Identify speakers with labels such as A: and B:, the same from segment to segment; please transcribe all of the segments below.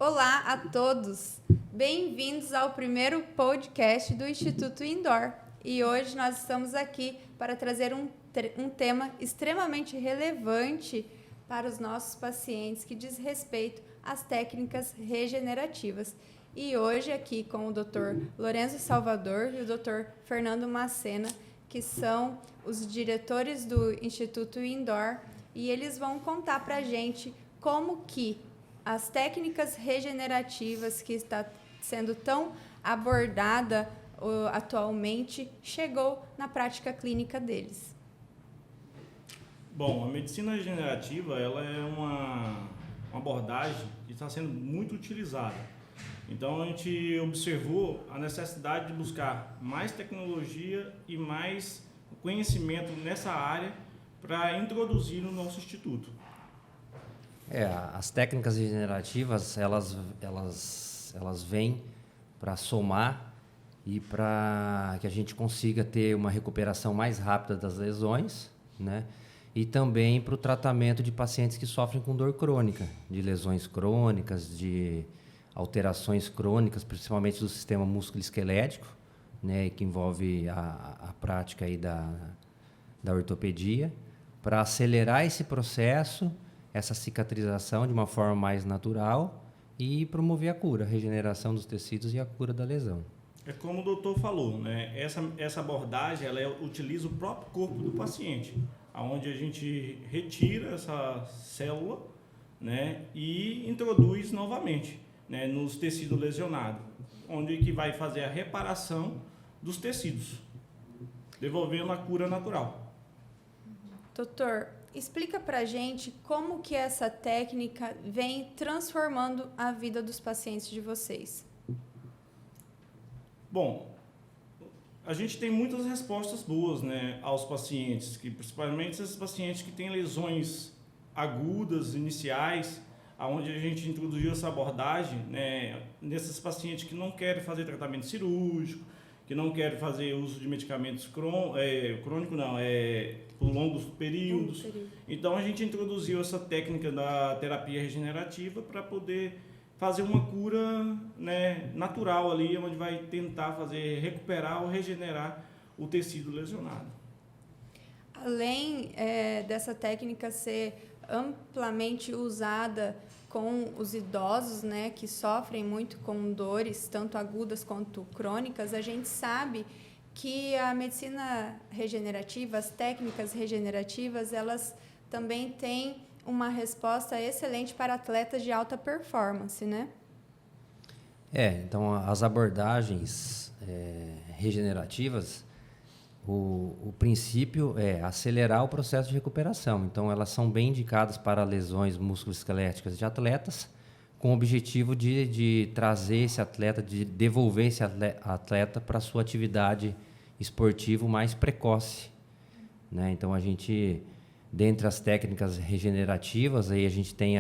A: Olá a todos, bem-vindos ao primeiro podcast do Instituto Indoor. E hoje nós estamos aqui para trazer um tema extremamente relevante para os nossos pacientes que diz respeito às técnicas regenerativas. E hoje aqui com o Dr. Lorenzo Salvador e o Dr. Fernando Macena, que são os diretores do Instituto Indoor, e eles vão contar para a gente como que as técnicas regenerativas que está sendo tão abordada atualmente chegou na prática clínica deles.
B: Bom, a medicina regenerativa ela é uma abordagem que está sendo muito utilizada. Então a gente observou a necessidade de buscar mais tecnologia e mais conhecimento nessa área para introduzir no nosso instituto.
C: As técnicas regenerativas, elas vêm para somar e para que a gente consiga ter uma recuperação mais rápida das lesões, né? E também para o tratamento de pacientes que sofrem com dor crônica, de lesões crônicas, de alterações crônicas, principalmente do sistema músculo-esquelético, né? Que envolve a prática aí da ortopedia, para acelerar esse processo, essa cicatrização de uma forma mais natural e promover a cura, a regeneração dos tecidos e a cura da lesão.
B: É como o doutor falou, né? Essa abordagem ela utiliza o próprio corpo do paciente, onde a gente retira essa célula, né? E introduz novamente, né? Nos tecidos lesionados, onde que vai fazer a reparação dos tecidos, devolvendo a cura natural.
A: Doutor, explica pra gente como que essa técnica vem transformando a vida dos pacientes de vocês.
B: Bom, a gente tem muitas respostas boas, né, aos pacientes, que principalmente esses pacientes que têm lesões agudas, iniciais, onde a gente introduziu essa abordagem, né, nesses pacientes que não querem fazer tratamento cirúrgico, que não querem fazer uso de medicamentos crônicos, por longos períodos. Então, a gente introduziu essa técnica da terapia regenerativa para poder fazer uma cura, né, natural ali, onde vai tentar recuperar ou regenerar o tecido lesionado.
A: Além dessa técnica ser amplamente usada com os idosos, né, que sofrem muito com dores, tanto agudas quanto crônicas, a gente sabe que a medicina regenerativa, as técnicas regenerativas, elas também têm uma resposta excelente para atletas de alta performance, né?
C: Então as abordagens regenerativas, o princípio é acelerar o processo de recuperação. Então, elas são bem indicadas para lesões musculoesqueléticas de atletas, com o objetivo de trazer esse atleta, de devolver esse atleta para a sua atividade esportiva mais precoce, né? Então, a gente, dentre as técnicas regenerativas, aí a gente tem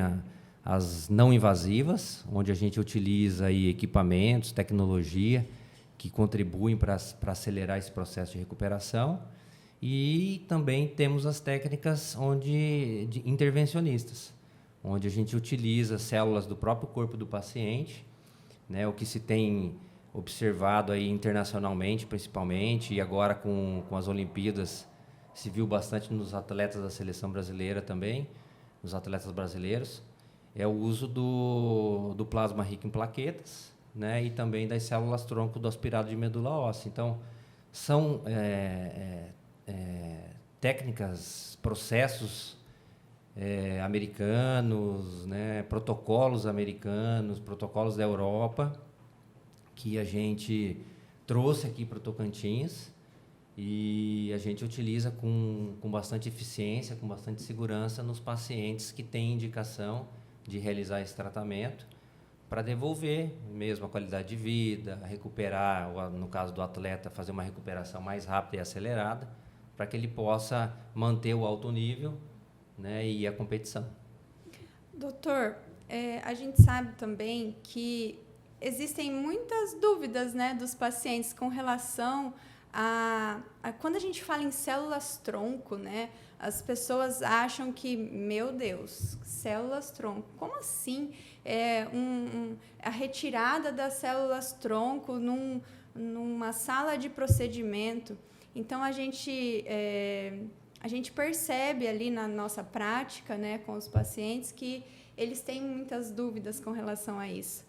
C: as não invasivas, onde a gente utiliza aí equipamentos, tecnologia, que contribuem para acelerar esse processo de recuperação. E também temos as técnicas intervencionistas, onde a gente utiliza células do próprio corpo do paciente, né, o que se tem observado aí internacionalmente, principalmente, e agora com as Olimpíadas, se viu bastante nos atletas da seleção brasileira também, nos atletas brasileiros, é o uso do plasma rico em plaquetas, né, e também das células-tronco do aspirado de medula óssea. Então, são técnicas, processos americanos, né, protocolos americanos, protocolos da Europa, que a gente trouxe aqui para o Tocantins e a gente utiliza com bastante eficiência, com bastante segurança nos pacientes que têm indicação de realizar esse tratamento, para devolver mesmo a qualidade de vida, recuperar, no caso do atleta, fazer uma recuperação mais rápida e acelerada, para que ele possa manter o alto nível, né, e a competição.
A: Doutor, a gente sabe também que existem muitas dúvidas, né, dos pacientes com relação quando a gente fala em células-tronco, né, as pessoas acham que, meu Deus, células-tronco, como assim? A retirada das células-tronco numa sala de procedimento. Então, a gente percebe ali na nossa prática, né, com os pacientes, que eles têm muitas dúvidas com relação a isso.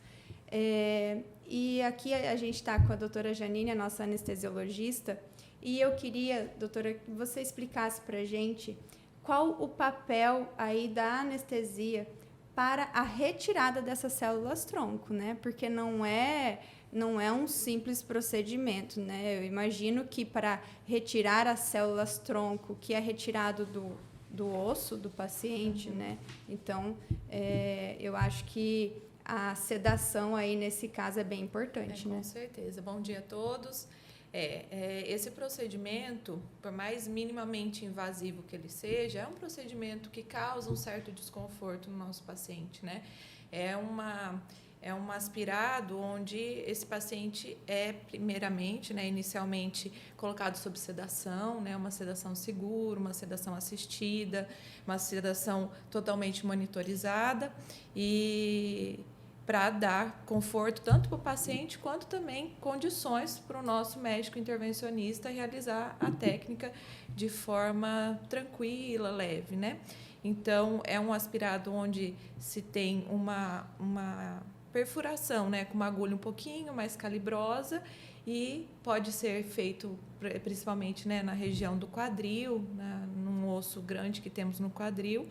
A: E aqui a gente está com a doutora Janine, a nossa anestesiologista, e eu queria, doutora, que você explicasse para a gente qual o papel aí da anestesia para a retirada dessas células-tronco, né? Porque não é um simples procedimento, né? Eu imagino que para retirar as células-tronco, que é retirado do osso do paciente, né? Então, eu acho que a sedação aí, nesse caso, é bem importante, né?
D: Com certeza. Bom dia a todos. Esse procedimento, por mais minimamente invasivo que ele seja, é um procedimento que causa um certo desconforto no nosso paciente, né? É um aspirado onde esse paciente primeiramente, né, inicialmente colocado sob sedação, né, uma sedação segura, uma sedação assistida, uma sedação totalmente monitorizada e para dar conforto tanto para o paciente quanto também condições para o nosso médico intervencionista realizar a técnica de forma tranquila, leve, né? Então, é um aspirado onde se tem uma perfuração, né, com uma agulha um pouquinho mais calibrosa e pode ser feito principalmente, né, na região do quadril, num osso grande que temos no quadril.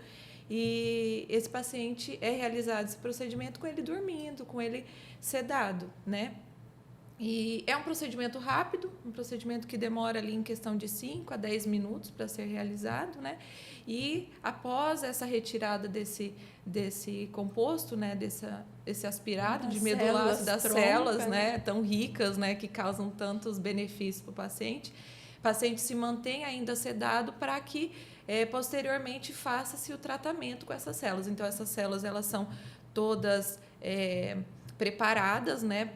D: E esse paciente realizado esse procedimento com ele dormindo, com ele sedado, né? E é um procedimento rápido, um procedimento que demora ali em questão de 5 a 10 minutos para ser realizado, né? E após essa retirada desse composto, né, desse aspirado de medulose das células, né, tão ricas, né, que causam tantos benefícios para o paciente se mantém ainda sedado para que posteriormente faça-se o tratamento com essas células. Então, essas células elas são todas preparadas, né?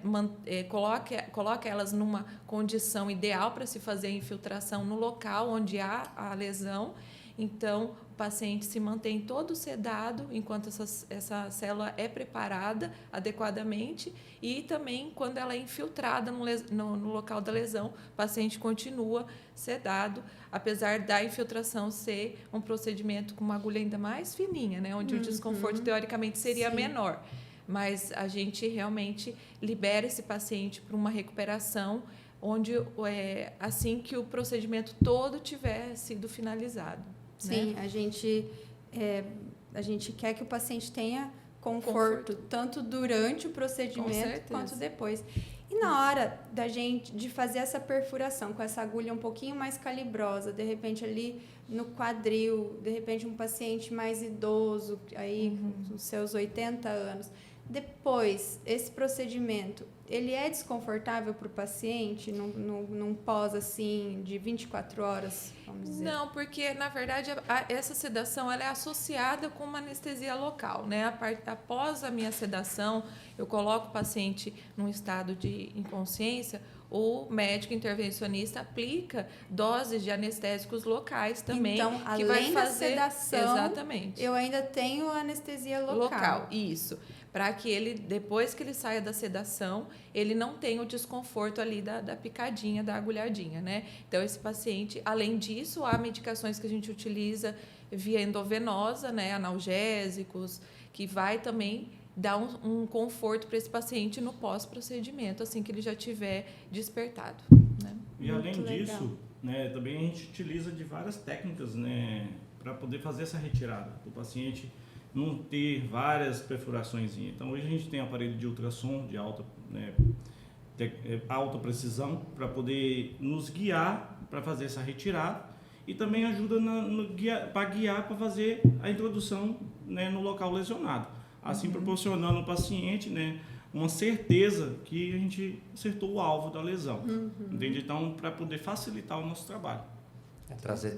D: Coloca elas numa condição ideal para se fazer a infiltração no local onde há a lesão. Então, o paciente se mantém todo sedado enquanto essa célula é preparada adequadamente e também quando ela é infiltrada no local da lesão, o paciente continua sedado, apesar da infiltração ser um procedimento com uma agulha ainda mais fininha, né? Onde o desconforto teoricamente seria menor. Mas a gente realmente libera esse paciente para uma recuperação onde assim que o procedimento todo tiver sido finalizado.
A: Sim, né? A gente quer que o paciente tenha conforto. Tanto durante o procedimento quanto depois. E na hora de fazer essa perfuração com essa agulha um pouquinho mais calibrosa, de repente ali no quadril, de repente um paciente mais idoso, aí com os seus 80 anos, depois, esse procedimento, ele é desconfortável para o paciente num pós, assim, de 24 horas, vamos dizer?
D: Não, porque, na verdade, essa sedação ela é associada com uma anestesia local, né? Após a minha sedação, eu coloco o paciente num estado de inconsciência, o médico intervencionista aplica doses de anestésicos locais também.
A: Então,
D: que
A: além
D: vai fazer,
A: da sedação,
D: exatamente,
A: eu ainda tenho anestesia local.
D: Isso. Para que ele, depois que ele saia da sedação, ele não tenha o desconforto ali da picadinha, da agulhadinha, né? Então, esse paciente, além disso, há medicações que a gente utiliza via endovenosa, né? Analgésicos, que vai também dar um conforto para esse paciente no pós-procedimento, assim que ele já tiver despertado, né?
B: E além disso, né, também a gente utiliza de várias técnicas, né, para poder fazer essa retirada do paciente não ter várias perfurações. Então, hoje a gente tem aparelho de ultrassom de alta precisão para poder nos guiar para fazer essa retirada e também ajuda para guiar para fazer a introdução, né, no local lesionado. Assim, proporcionando ao paciente, né, uma certeza que a gente acertou o alvo da lesão. Entende? Então, para poder facilitar o nosso trabalho.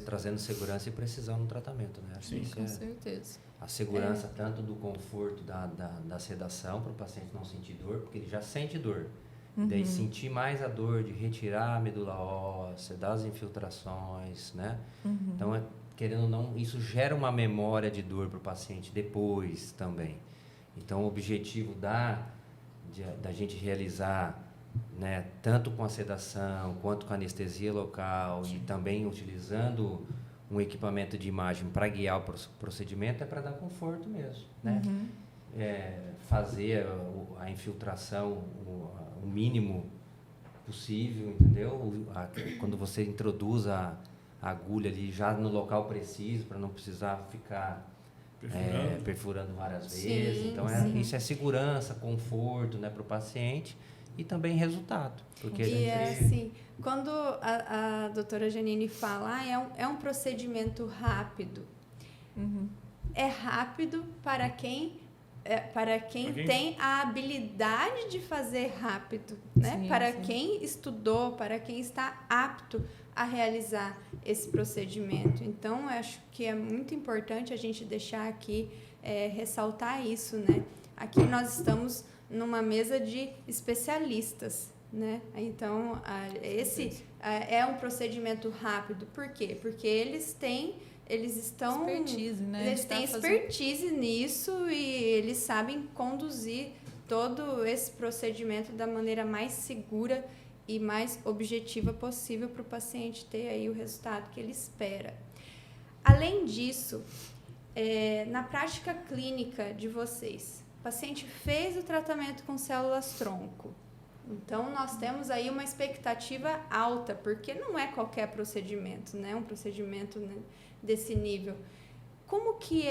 C: Trazendo segurança e precisão no tratamento, né?
D: Sim, com certeza.
C: A segurança tanto do conforto da sedação para o paciente não sentir dor, porque ele já sente dor. Daí sentir mais a dor de retirar a medula óssea, das infiltrações, né? Então, querendo ou não, isso gera uma memória de dor para o paciente depois também. Então, o objetivo da gente realizar, né, tanto com a sedação quanto com a anestesia local e também utilizando um equipamento de imagem para guiar o procedimento é para dar conforto mesmo, né? Fazer a infiltração o mínimo possível, entendeu? Quando você introduz a agulha ali já no local preciso, para não precisar ficar perfurando várias vezes. Então, isso é segurança, conforto, né, para o paciente e também resultado. Porque
A: assim, quando a doutora Janine fala, é um procedimento rápido. É rápido para quem tem a habilidade de fazer rápido, né? Para quem estudou, para quem está apto a realizar esse procedimento. Então, eu acho que é muito importante a gente deixar aqui, ressaltar isso, né? Aqui nós estamos numa mesa de especialistas, né? Então, esse é um procedimento rápido. Por quê? Porque eles têm expertise, né? Eles têm expertise nisso e eles sabem conduzir todo esse procedimento da maneira mais segura e mais objetiva possível para o paciente ter aí o resultado que ele espera. Além disso, na prática clínica de vocês, o paciente fez o tratamento com células-tronco. Então, nós temos aí uma expectativa alta, porque não é qualquer procedimento, né? Um procedimento, né, desse nível. Como que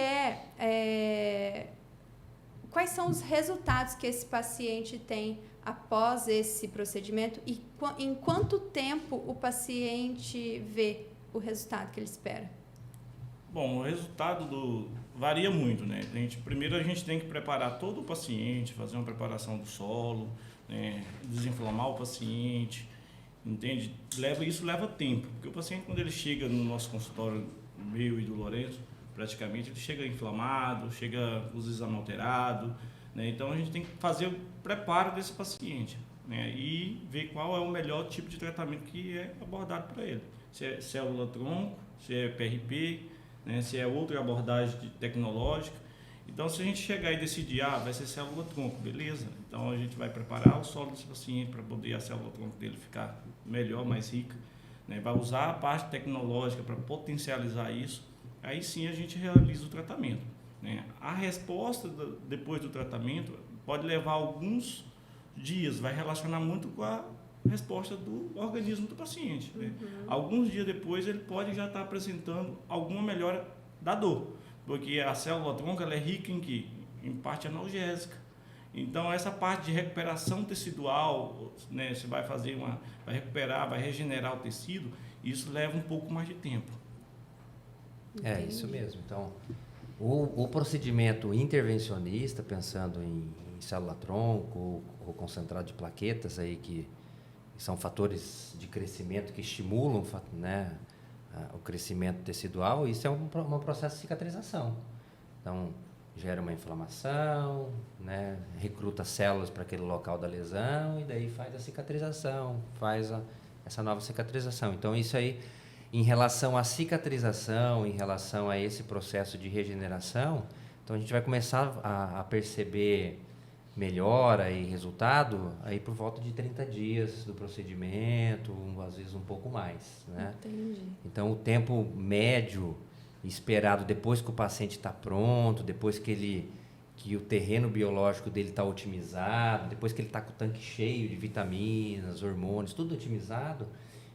A: quais são os resultados que esse paciente tem após esse procedimento e em quanto tempo o paciente vê o resultado que ele espera?
B: Bom, o resultado varia muito, né? Primeiro a gente tem que preparar todo o paciente, fazer uma preparação do solo, né? Desinflamar o paciente, entende? Isso leva tempo, porque o paciente, quando ele chega no nosso consultório, meu e do Lourenço, praticamente ele chega inflamado, chega com os exames alterados, né? Então a gente tem que fazer o preparo desse paciente, né? E ver qual é o melhor tipo de tratamento que é abordado para ele. Se é célula-tronco, se é PRP, né? Se é outra abordagem tecnológica. Então, se a gente chegar e decidir, vai ser célula-tronco, beleza? Então, a gente vai preparar o solo desse paciente para poder a célula-tronco dele ficar melhor, mais rica, né? Vai usar a parte tecnológica para potencializar isso. Aí sim a gente realiza o tratamento, né? A resposta depois do tratamento pode levar alguns dias, vai relacionar muito com a resposta do organismo do paciente, né? Alguns dias depois ele pode já estar apresentando alguma melhora da dor, porque a célula-tronco ela é rica em quê? Em parte analgésica. Então, essa parte de recuperação tecidual, né, você vai recuperar, vai regenerar o tecido, isso leva um pouco mais de tempo.
C: É isso mesmo. Então, o procedimento intervencionista, pensando em célula-tronco ou concentrado de plaquetas, aí que são fatores de crescimento que estimulam, né, o crescimento tecidual, isso é um processo de cicatrização. Então, gera uma inflamação, né, recruta células para aquele local da lesão e daí faz a cicatrização, essa nova cicatrização. Então, isso aí, em relação à cicatrização, em relação a esse processo de regeneração, então a gente vai começar a perceber melhora e resultado aí por volta de 30 dias do procedimento, às vezes um pouco mais, né?
A: Entendi.
C: Então, o tempo médio esperado depois que o paciente está pronto, depois que o terreno biológico dele está otimizado, depois que ele está com o tanque cheio de vitaminas, hormônios, tudo otimizado,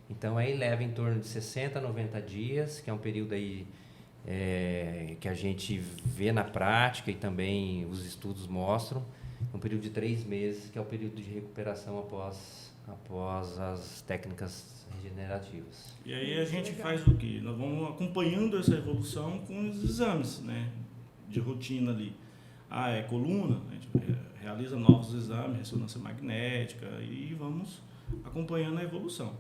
C: então aí leva em torno de 60 a 90 dias, que é um período aí que a gente vê na prática e também os estudos mostram, um período de 3 meses, que é o período de recuperação após as técnicas regenerativas.
B: E aí a gente faz o quê? Nós vamos acompanhando essa evolução com os exames, né, de rotina ali. É coluna, a gente realiza novos exames, ressonância magnética e vamos acompanhando a evolução.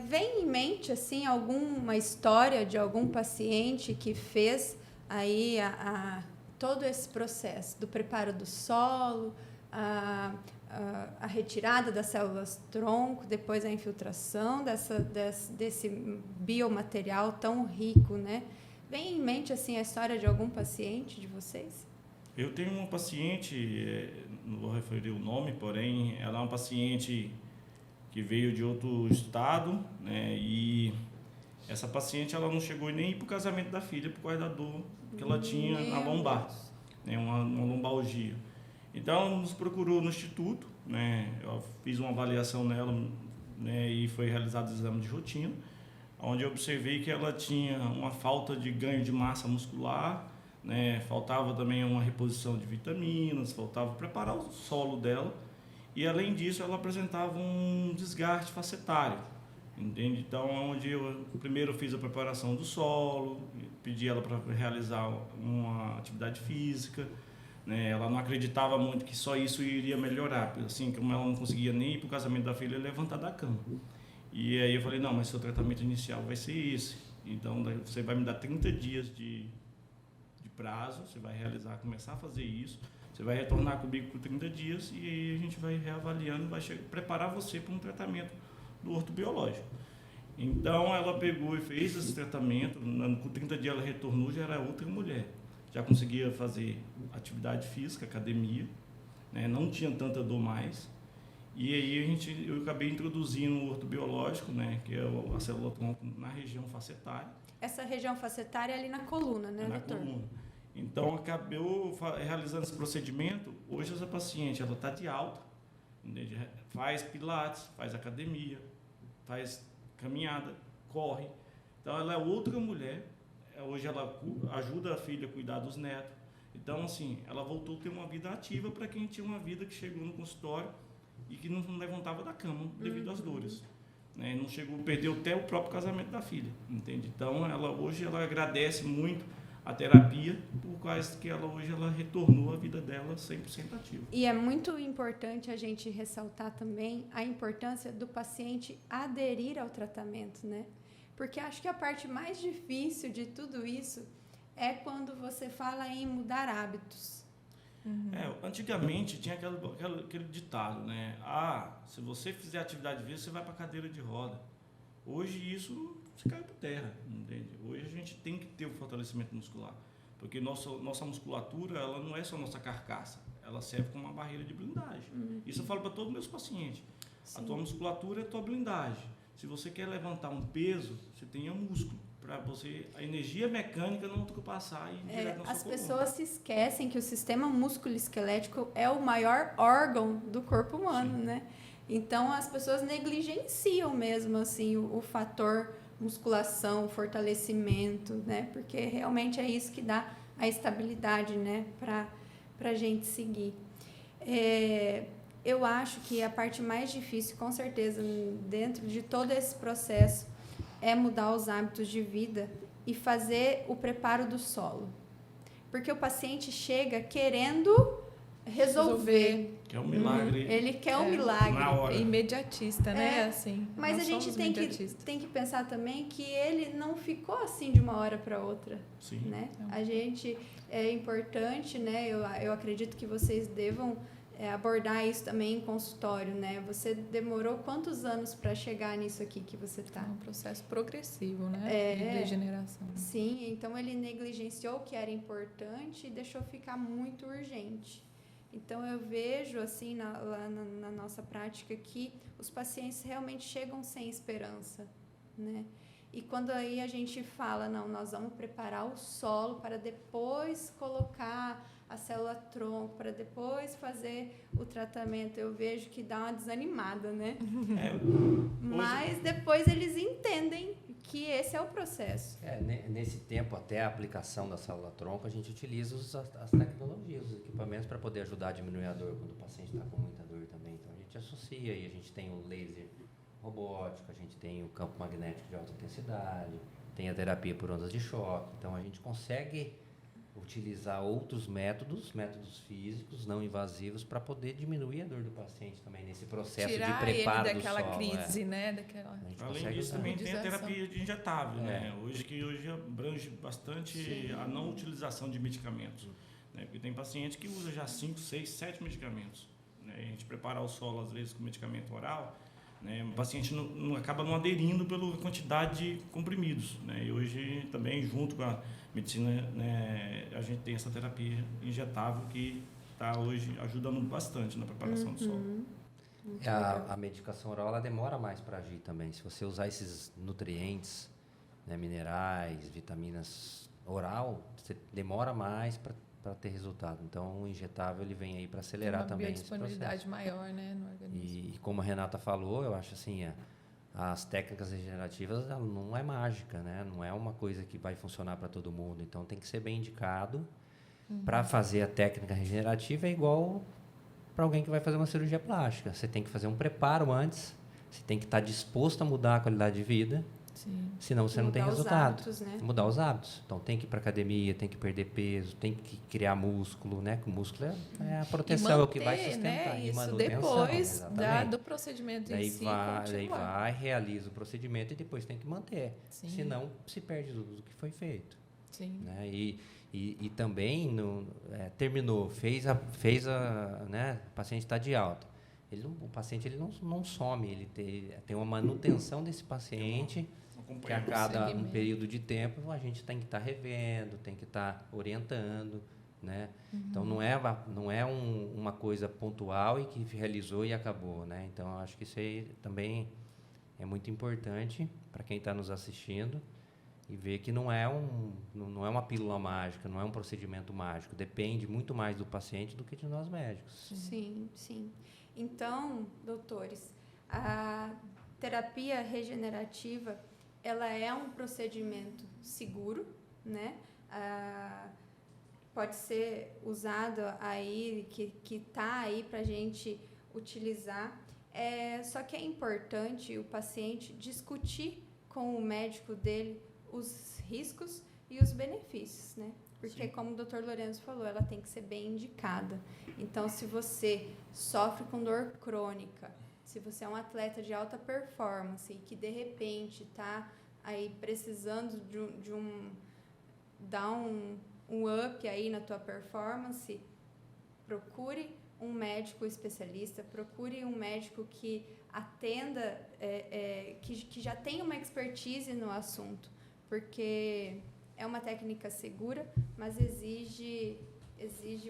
A: Vem em mente assim alguma história de algum paciente que fez aí todo esse processo do preparo do solo, a retirada das células tronco, depois a infiltração desse biomaterial tão rico, né? Vem em mente assim a história de algum paciente de vocês?
B: Eu tenho uma paciente, não vou referir o nome, porém, ela é uma paciente que veio de outro estado, né? E essa paciente ela não chegou nem para o casamento da filha por causa da dor que ela tinha na lombar, né? Uma lombalgia. Então, ela nos procurou no instituto, né? Eu fiz uma avaliação nela, né? E foi realizado o exame de rotina, onde eu observei que ela tinha uma falta de ganho de massa muscular, né? Faltava também uma reposição de vitaminas, faltava preparar o solo dela, e além disso ela apresentava um desgaste facetário, entende? Então, onde eu primeiro fiz a preparação do solo, pedi ela para realizar uma atividade física, né? Ela não acreditava muito que só isso iria melhorar, assim, como ela não conseguia nem ir para o casamento da filha levantar da cama. E aí eu falei, não, mas seu tratamento inicial vai ser esse, então você vai me dar 30 dias de prazo, você vai começar a fazer isso, você vai retornar comigo por 30 dias e aí a gente vai reavaliando, vai preparar você para um tratamento do ortobiológico. Então ela pegou e fez esse tratamento, com 30 dias ela retornou, já era outra mulher, já conseguia fazer atividade física, academia, né? Não tinha tanta dor mais. E aí eu acabei introduzindo o ortobiológico, né? Que é a célula tronco na região facetária.
A: Essa região facetária é ali na coluna, né,
B: na
A: doutor?
B: Coluna. Então, acabou realizando esse procedimento. Hoje, essa paciente está de alta, entende? Faz pilates, faz academia, faz caminhada, corre. Então, ela é outra mulher. Hoje, ela ajuda a filha a cuidar dos netos. Então, assim, ela voltou a ter uma vida ativa para quem tinha uma vida que chegou no consultório e que não levantava da cama devido às dores. Né? Não chegou, perdeu até o próprio casamento da filha, entende? Então, hoje ela agradece muito a terapia, por causa que hoje ela retornou a vida dela 100% ativa.
A: E é muito importante a gente ressaltar também a importância do paciente aderir ao tratamento, né? Porque acho que a parte mais difícil de tudo isso é quando você fala em mudar hábitos.
B: Antigamente tinha aquele ditado, né? Se você fizer atividade física, você vai para a cadeira de roda. Hoje isso se cai por terra, entende? Hoje a gente tem que ter o fortalecimento muscular, porque nossa musculatura, ela não é só nossa carcaça, ela serve como uma barreira de blindagem. Isso eu falo para todos os meus pacientes. Sim. A tua musculatura é a tua blindagem. Se você quer levantar um peso, você tenha músculo, para a energia mecânica não ultrapassar e direto na sua
A: As
B: coluna.
A: pessoas se esquecem que o sistema músculo-esquelético é o maior órgão do corpo humano, Sim. né? Então, as pessoas negligenciam mesmo, assim, o fator musculação, fortalecimento, né? Porque realmente é isso que dá a estabilidade, né? Para a gente seguir. Eu acho que a parte mais difícil, com certeza, dentro de todo esse processo, é mudar os hábitos de vida e fazer o preparo do solo. Porque o paciente chega querendo resolver.
B: Quer um milagre.
A: Ele quer um milagre.
B: Na hora.
D: É imediatista, né? Assim,
A: mas a gente tem que pensar também que ele não ficou assim de uma hora para outra.
B: Sim.
A: Né? A gente, é importante, né? Eu acredito que vocês devam abordar isso também em consultório, né? Você demorou quantos anos para chegar nisso aqui que você está?
D: É um processo progressivo, né? De degeneração.
A: Sim, então ele negligenciou o que era importante e deixou ficar muito urgente. Então, eu vejo, assim, lá na nossa prática, que os pacientes realmente chegam sem esperança, né? E quando aí a gente fala, não, nós vamos preparar o solo para depois colocar a célula tronco, para depois fazer o tratamento, eu vejo que dá uma desanimada, né? Mas depois eles entendem que esse é o processo.
C: Nesse tempo, até a aplicação da célula tronco, a gente utiliza as tecnologias, os equipamentos para poder ajudar a diminuir a dor quando o paciente está com muita dor também. Então, a gente associa e a gente tem o laser robótico, a gente tem o campo magnético de alta intensidade, tem a terapia por ondas de choque. Então, a gente consegue utilizar outros métodos físicos não invasivos para poder diminuir a dor do paciente também nesse processo de preparo do solo.
D: Tirar ele daquela crise, né?
B: Além disso, também tem a terapia de injetável, né? Hoje abrange bastante Sim. a não utilização de medicamentos, né? Porque tem paciente que usa já 5, 6, 7 medicamentos, né? A gente preparar o solo, às vezes, com medicamento oral, né? O paciente acaba não aderindo pela quantidade de comprimidos, né? E hoje, também, junto com a medicina, né, a gente tem essa terapia injetável que está hoje ajudando bastante na preparação do solo.
C: A medicação oral ela demora mais para agir também. Se você usar esses nutrientes, né, minerais, vitaminas oral, você demora mais para ter resultado. Então, o injetável ele vem aí para acelerar também esse processo.
D: Disponibilidade maior, né, no organismo.
C: E como a Renata falou, eu acho assim, as técnicas regenerativas ela não é mágica, né? Não é uma coisa que vai funcionar para todo mundo. Então, tem que ser bem indicado. Para fazer a técnica regenerativa é igual para alguém que vai fazer uma cirurgia plástica. Você tem que fazer um preparo antes, você tem que estar disposto a mudar a qualidade de vida,
D: Sim.
C: senão você não tem
A: Mudar os
C: resultado.
A: hábitos, né?
C: Mudar os hábitos. Então tem que ir para academia, tem que perder peso, tem que criar músculo, né? Que o músculo é a proteção, é o que vai sustentar.
D: Né,
C: E
D: isso
C: manutenção,
D: depois
C: exatamente.
D: do procedimento
C: Daí
D: em si,
C: daí
D: continuar.
C: vai, realiza o procedimento e depois tem que manter.
D: Sim.
C: Senão se perde tudo o que foi feito.
D: Sim.
C: Né? E também terminou, fez a né? O paciente está de alta. O paciente ele não some, ele tem uma manutenção desse paciente que a cada um
D: Segmento.
C: período de tempo a gente tem que estar revendo, tem que estar orientando, né? Então não é uma coisa pontual e que realizou e acabou, né? Então eu acho que isso aí também é muito importante para quem está nos assistindo. E ver que não é uma pílula mágica, não é um procedimento mágico. Depende muito mais do paciente do que de nós médicos.
A: Sim, sim. Então, doutores, a terapia regenerativa, ela é um procedimento seguro, né? Pode ser usado aí, que está aí para a gente utilizar. Só que é importante o paciente discutir com o médico dele os riscos e os benefícios, né? Porque,
B: Sim.
A: como o Dr. Lourenço falou, ela tem que ser bem indicada. Então, se você sofre com dor crônica, se você é um atleta de alta performance e que, de repente, está aí precisando dar um up aí na tua performance, procure um médico especialista, procure um médico que atenda, que já tenha uma expertise no assunto, porque é uma técnica segura, mas exige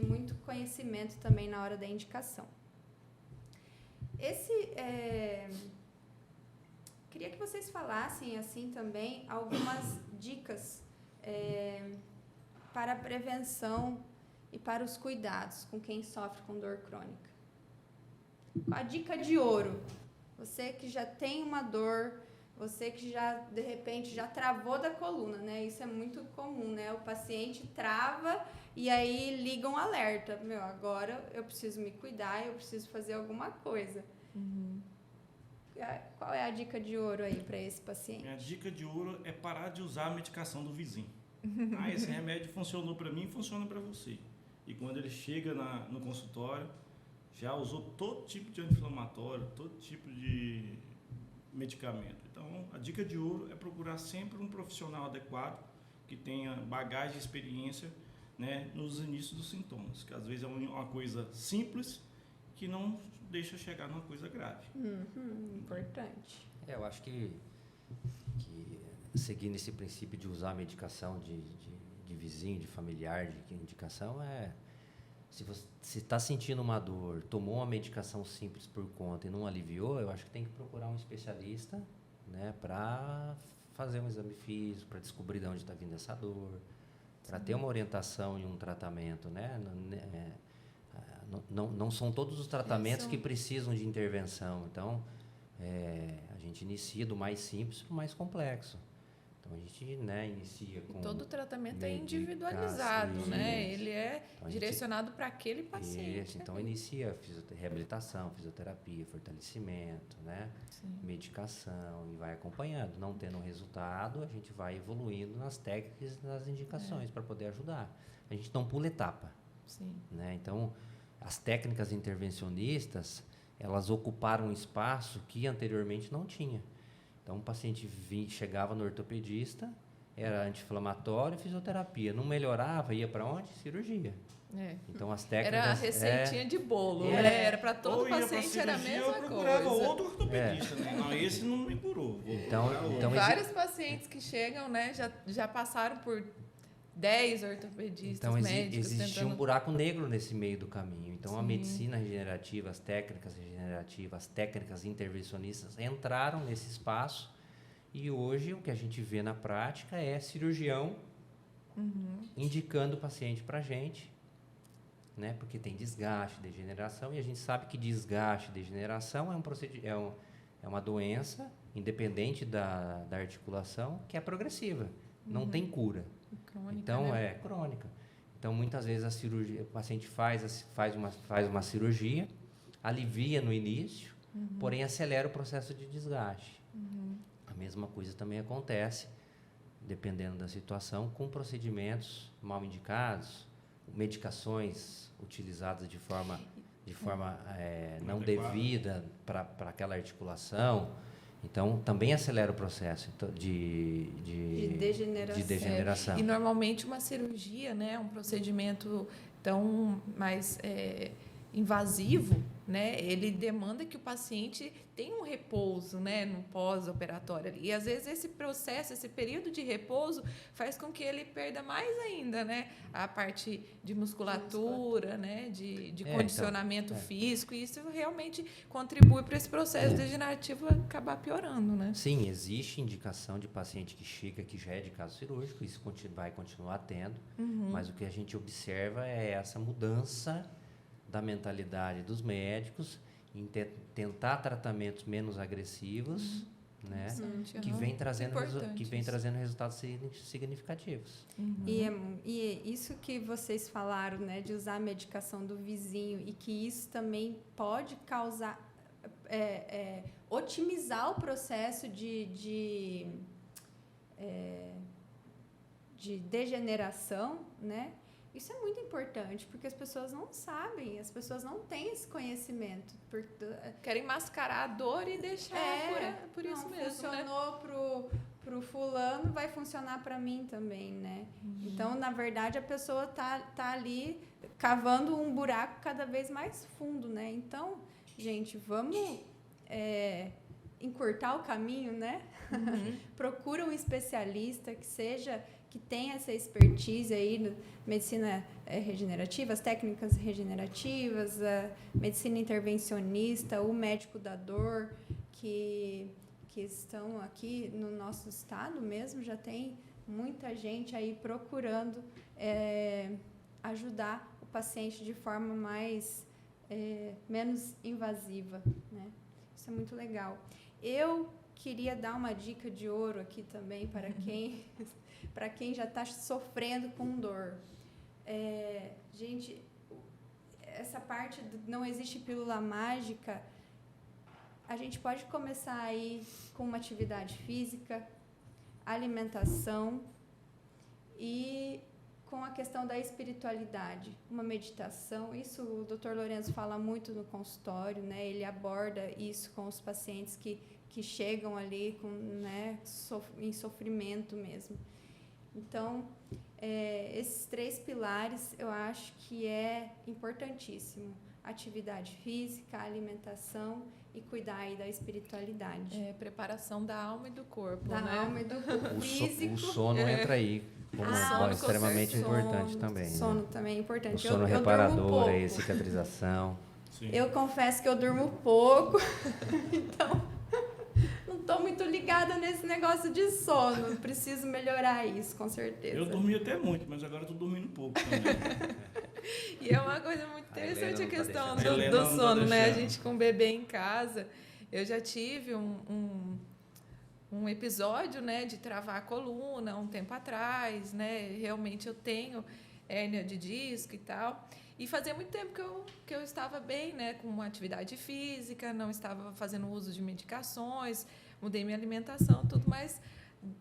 A: muito conhecimento também na hora da indicação. Queria que vocês falassem assim também algumas dicas para a prevenção e para os cuidados com quem sofre com dor crônica. A dica de ouro: você que já tem uma dor, você que já, de repente, já travou da coluna, né? Isso é muito comum, né? O paciente trava e aí liga um alerta. Meu, agora eu preciso me cuidar, eu preciso fazer alguma coisa. Qual é a dica de ouro aí para esse paciente?
B: A dica de ouro é parar de usar a medicação do vizinho. Esse remédio funcionou para mim, funciona para você. E quando ele chega no consultório, já usou todo tipo de anti-inflamatório, todo tipo de medicamento. Então, a dica de ouro é procurar sempre um profissional adequado, que tenha bagagem e experiência, né, nos inícios dos sintomas, que às vezes é uma coisa simples que não deixa chegar numa coisa grave.
A: Importante.
C: Eu acho que seguindo esse princípio de usar a medicação de vizinho, de familiar, de indicação, se você está sentindo uma dor, tomou uma medicação simples por conta e não aliviou, eu acho que tem que procurar um especialista, né, para fazer um exame físico, para descobrir de onde está vindo essa dor, para ter uma orientação e um tratamento, né? Não são todos os tratamentos que precisam de intervenção. Então, a gente inicia do mais simples para o mais complexo. Então, a gente, né, inicia com...
D: Todo tratamento é individualizado, né? Ele é
C: então,
D: direcionado para aquele paciente.
C: Isso, então, inicia reabilitação, fisioterapia, fortalecimento, né? Medicação, e vai acompanhando. Não tendo resultado, a gente vai evoluindo nas técnicas e nas indicações para poder ajudar. A gente não pula etapa.
D: Sim.
C: Né? Então, as técnicas intervencionistas, elas ocuparam um espaço que anteriormente não tinha. Então, o paciente chegava no ortopedista, era anti-inflamatório e fisioterapia. Não melhorava, ia para onde? Cirurgia. Então, as técnicas...
D: Era a receitinha de bolo,
C: É.
D: né? Era para todo
B: Ou ia pra
D: paciente, era a
B: cirurgia,
D: mesma
B: eu procurava
D: coisa.
B: outro ortopedista, né? Não, esse não me curou. Vou
C: Então,
B: procurar outro.
C: então
D: Vários pacientes que chegam, né, já passaram por 10 ortopedistas,
C: Então,
D: médicos,
C: existe um
D: tentando...
C: buraco negro nesse meio do caminho. Então, a
D: Sim.
C: medicina regenerativa, as técnicas regenerativas, as técnicas intervencionistas entraram nesse espaço e hoje o que a gente vê na prática é cirurgião indicando o paciente para a gente, né? Porque tem desgaste, degeneração, e a gente sabe que desgaste, degeneração é uma doença, independente da articulação, que é progressiva, não tem cura.
D: Crônica,
C: Então,
D: né?
C: é crônica. Então, muitas vezes o paciente faz uma cirurgia, alivia no início, porém acelera o processo de desgaste. A mesma coisa também acontece, dependendo da situação, com procedimentos mal indicados, medicações utilizadas de forma não
B: Inadequada.
C: devida para aquela articulação. Então, também acelera o processo de degeneração.
D: E normalmente uma cirurgia, né, um procedimento tão mais invasivo, né, ele demanda que o paciente tenha um repouso, né, no pós-operatório ali. E às vezes esse processo, esse período de repouso faz com que ele perda mais ainda, né, a parte de musculatura, né, de condicionamento físico, e isso realmente contribui para esse processo degenerativo acabar piorando, né?
C: Sim, existe indicação de paciente que chega que já é de caso cirúrgico, isso vai continuar tendo, mas o que a gente observa é essa mudança da mentalidade dos médicos em tentar tratamentos menos agressivos, né, que vem trazendo resultados significativos.
A: E isso que vocês falaram, né, de usar a medicação do vizinho, e que isso também pode causar, otimizar o processo de degeneração, né? Isso é muito importante, porque as pessoas não sabem, as pessoas não têm esse conhecimento.
D: Querem mascarar a dor e deixar por isso mesmo,
A: funcionou, né? Pro fulano, vai funcionar para mim também, né? Então, na verdade, a pessoa tá ali cavando um buraco cada vez mais fundo, né? Então, gente, vamos encurtar o caminho, né? Procura um especialista que tenha essa expertise aí na medicina regenerativa, as técnicas regenerativas, a medicina intervencionista, o médico da dor, que estão aqui no nosso estado mesmo, já tem muita gente aí procurando ajudar o paciente de forma menos invasiva, né? Isso é muito legal. Eu queria dar uma dica de ouro aqui também para quem já está sofrendo com dor. Gente, essa parte do não existe pílula mágica, a gente pode começar aí com uma atividade física, alimentação e com a questão da espiritualidade, uma meditação. Isso o Dr. Lourenço fala muito no consultório, né? Ele aborda isso com os pacientes que chegam ali em sofrimento mesmo. Então, esses 3 pilares eu acho que é importantíssimo: atividade física, alimentação e cuidar aí da espiritualidade.
D: Preparação da alma e do corpo,
A: Da
D: né?
A: alma e do corpo físico.
C: O sono entra aí como extremamente importante também.
A: Sono
C: né?
A: também é importante.
C: O sono
A: eu
C: reparador, a cicatrização.
B: Sim.
A: Eu confesso que eu durmo pouco, então não estou muito ligada nesse negócio de sono. Preciso melhorar isso, com certeza.
B: Eu dormi até muito, mas agora estou dormindo pouco também.
D: E é uma coisa muito interessante a questão
B: deixando.
D: do
B: Helena não tá
D: sono, né? A
B: deixando.
D: gente com o bebê em casa. Eu já tive um episódio, né, de travar a coluna um tempo atrás, né? Realmente eu tenho hérnia de disco e tal. E fazia muito tempo que eu estava bem, né, com uma atividade física, não estava fazendo uso de medicações, mudei minha alimentação, tudo, mas,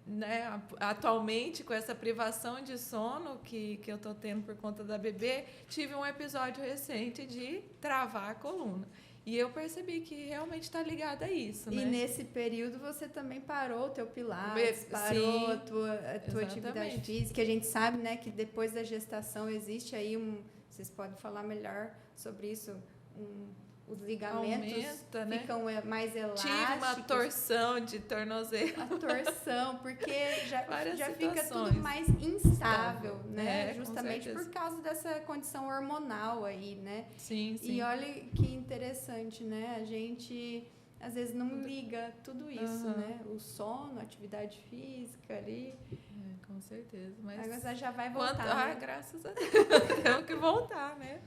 D: né, atualmente, com essa privação de sono que eu estou tendo por conta da bebê, tive um episódio recente de travar a coluna. E eu percebi que realmente está ligada a isso, né?
A: E nesse período você também parou o teu pilates, parou a tua atividade física. A gente sabe, né, que depois da gestação existe aí Vocês podem falar melhor sobre isso. Os ligamentos
D: Aumenta, né?
A: ficam mais elásticos.
D: Tive uma torção de tornozelo.
A: A torção, porque já fica tudo
D: situações.
A: mais instável, né?
D: É, com
A: Justamente
D: certeza.
A: por causa dessa condição hormonal aí, né?
D: Sim, sim.
A: E olha que interessante, né? A gente às vezes não liga tudo isso, né? O sono, a atividade física ali.
D: Com certeza. Mas
A: Agora já vai voltar. né?
D: graças a Deus. Temos que voltar, né?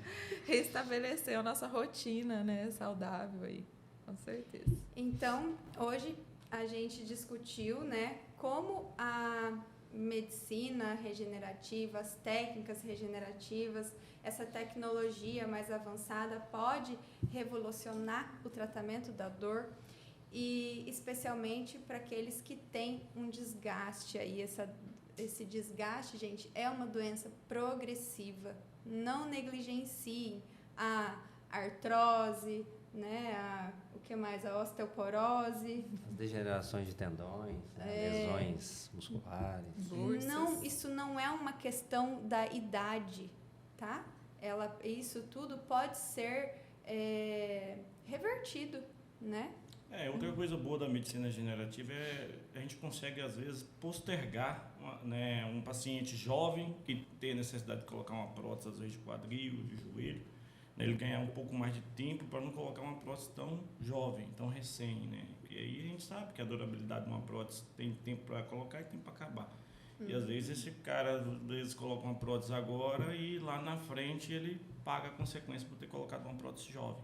D: Restabelecer a nossa rotina, né? Saudável aí. Com certeza.
A: Então, hoje a gente discutiu, né, como a medicina regenerativa, as técnicas regenerativas, essa tecnologia mais avançada pode revolucionar o tratamento da dor e especialmente para aqueles que têm um desgaste aí. Esse desgaste, gente, é uma doença progressiva. Não negligenciem a artrose, né, o que mais? A osteoporose.
C: As degenerações de tendões, né? Lesões musculares.
A: Não, isso não é uma questão da idade, tá? Isso tudo pode ser revertido, né?
B: Outra coisa boa da medicina regenerativa é a gente consegue, às vezes, postergar um paciente jovem que tem necessidade de colocar uma prótese, às vezes, de quadril, de joelho, né, ele ganhar um pouco mais de tempo para não colocar uma prótese tão jovem, tão recém, né? E aí a gente sabe que a durabilidade de uma prótese tem tempo para colocar e tempo para acabar. E às vezes esse cara, às vezes, coloca uma prótese agora e lá na frente ele paga a consequência por ter colocado uma prótese jovem.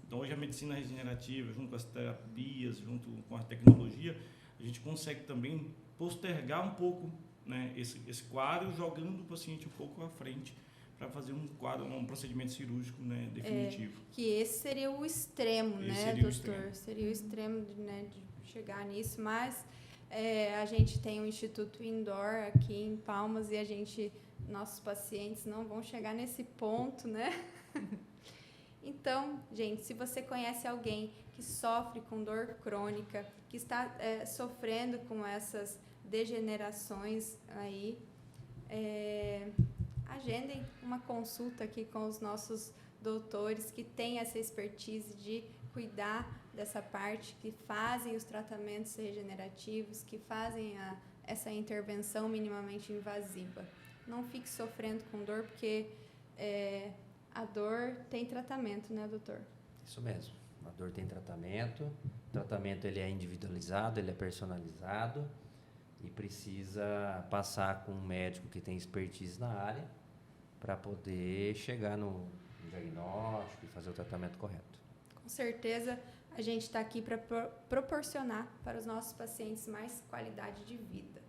B: Então, hoje a medicina regenerativa, junto com as terapias, junto com a tecnologia, a gente consegue também postergar um pouco, né, esse quadro, jogando o paciente um pouco à frente para fazer um procedimento cirúrgico, né, definitivo.
A: Que esse seria o extremo, né,
B: seria o
A: doutor?
B: extremo.
A: Seria o extremo de chegar nisso, mas a gente tem o Instituto Indoor aqui em Palmas e nossos pacientes não vão chegar nesse ponto, né? Então, gente, se você conhece alguém que sofre com dor crônica, que está sofrendo com essas degenerações aí, agendem uma consulta aqui com os nossos doutores que têm essa expertise de cuidar dessa parte, que fazem os tratamentos regenerativos, que fazem essa intervenção minimamente invasiva. Não fique sofrendo com dor, porque a dor tem tratamento, né, doutor?
C: Isso mesmo. A dor tem tratamento. O tratamento ele é individualizado, ele é personalizado e precisa passar com um médico que tem expertise na área para poder chegar no diagnóstico e fazer o tratamento correto.
A: Com certeza, a gente está aqui para proporcionar para os nossos pacientes mais qualidade de vida.